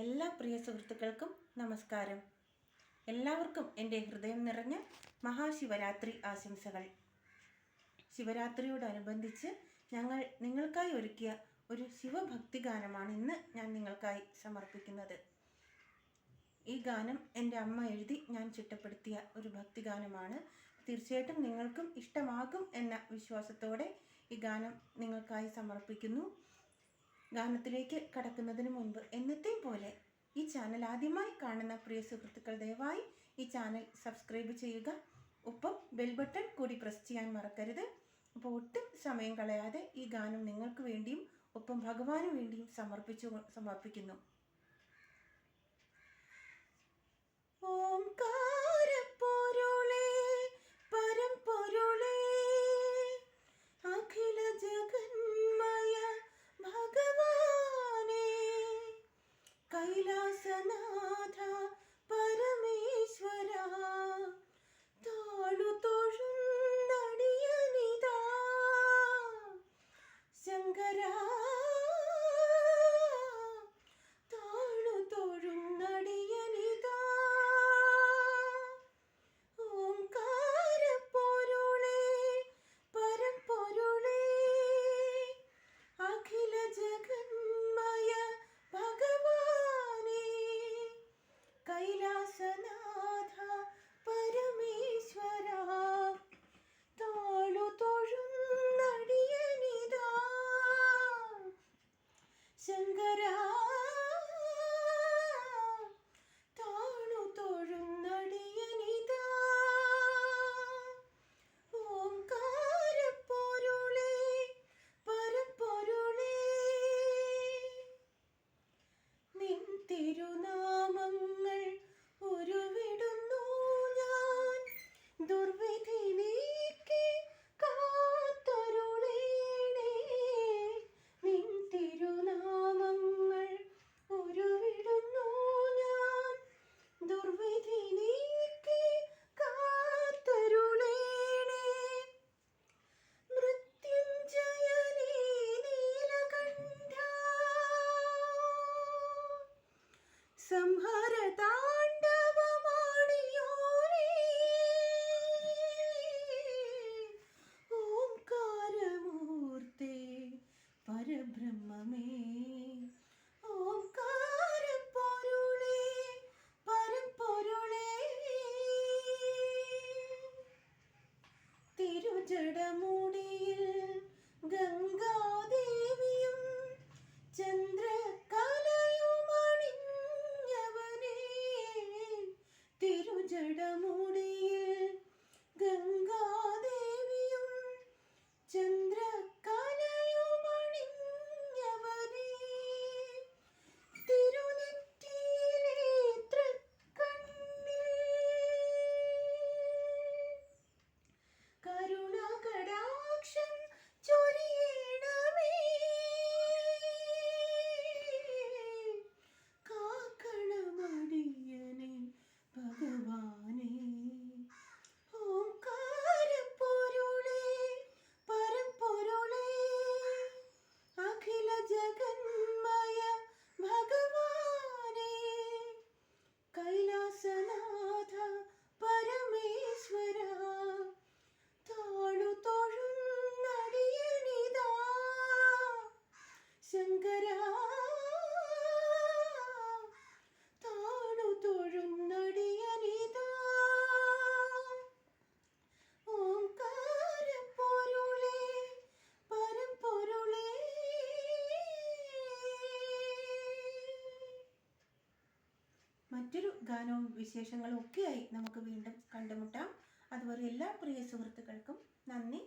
എല്ലാ പ്രിയ സുഹൃത്തുക്കൾക്കും നമസ്കാരം. എല്ലാവർക്കും എൻ്റെ ഹൃദയം നിറഞ്ഞ മഹാശിവരാത്രി ആശംസകൾ. ശിവരാത്രിയോടനുബന്ധിച്ച് ഞങ്ങൾ നിങ്ങൾക്കായി ഒരുക്കിയ ഒരു ശിവഭക്തി ഗാനമാണ് ഇന്ന് ഞാൻ നിങ്ങൾക്കായി സമർപ്പിക്കുന്നത്. ഈ ഗാനം എൻ്റെ അമ്മ എഴുതി ഞാൻ ചിട്ടപ്പെടുത്തിയ ഒരു ഭക്തി ഗാനമാണ്. തീർച്ചയായിട്ടും നിങ്ങൾക്കും ഇഷ്ടമാകും എന്ന വിശ്വാസത്തോടെ ഈ ഗാനം നിങ്ങൾക്കായി സമർപ്പിക്കുന്നു. ഗാനത്തിലേക്ക് കടക്കുന്നതിന് മുൻപ് എന്നത്തെയും പോലെ ഈ ചാനൽ ആദ്യമായി കാണുന്ന പ്രിയ സുഹൃത്തുക്കൾ ദയവായി ഈ ചാനൽ സബ്സ്ക്രൈബ് ചെയ്യുക. ഒപ്പം ബെൽ ബട്ടൺ കൂടി പ്രസ് ചെയ്യാൻ മറക്കരുത്. അപ്പോൾ ഒട്ടും സമയം കളയാതെ ഈ ഗാനം നിങ്ങൾക്ക് വേണ്ടിയും ഒപ്പം ഭഗവാന് വേണ്ടിയും സമർപ്പിക്കുന്നു. ഓംകാരപ്പൊരുളേ പരമ്പൊരുളേ അഖില ജഗന്മയ ഭഗവാനേ കൈലാസനാഥ പരമേശ്വര താഴു തൊഴുന്നടിയനിതാ ശങ്കര താഴു തൊഴുന്നടിയനിതാ ഓംകാരപ്പൊരുളേ പരമ്പൊരുളേ അഖില ജഗന്മയ ഭഗവാനേ കൈലാസനാഥ പരമേശ്വര താഴു തൊഴുന്നടിയനിതാ ശങ്കര താഴു തൊഴുന്നടിയനിതാ ഓംകാരപ്പൊരുളേ പരമ്പൊരുളേ നിൻ തിരുനാമങ്ങൾ ഉരുവിടുന്നു ഞാൻ ദുർവിധി നീക്കി കാത്തരുളേണേ നിൻ തിരുനാമങ്ങൾ ഉരുവിടുന്നു ഞാൻ ദുർവിധി നീക്കി കാത്തരുളേണേ മൃത്യുഞ്ജയനേ നീലകണ്ഠ സംഹാര താണ്ഡവമാടിയോരേ ഓംകാരമൂർത്തേ പരബ്രഹ്മമേ ഓംകാരപ്പൊരുളേ പരമ്പൊരുളേ തിരുജടമുടിയിൽ ഗംഗാദേവിയും ചന്ദ്രകലയുമണിഞ്ഞവനേ തിരുജടമുടിയിൽ ഗംഗാദേവിയും ചന്ദ്രകലയുമണിഞ്ഞവനേ തിരുനെറ്റിയിലെ തൃക്കണ്ണിൽ കരുണകടാക്ഷം ചൊരിയണമേ കാക്കണമടിയനെ ഭഗവാനേ ഓംകാരപ്പൊരുളേ പരമ്പൊരുളേ അഖില ജഗന്മയ ഭഗവാനേ കൈലാസനാഥ പരമേശ്വര താഴു തൊഴുന്നടിയനിതാ ശങ്കര താഴു തൊഴുന്നടിയനിതാ ഓംകാരപ്പൊരുളേ പരമ്പൊരുളേ. മറ്റൊരു ഗാനവും വിശേഷങ്ങളും ഒക്കെയായി നമുക്ക് വീണ്ടും കണ്ടുമുട്ടാം. അതുവരെ എല്ലാ പ്രിയ സുഹൃത്തുക്കൾക്കും നന്ദി,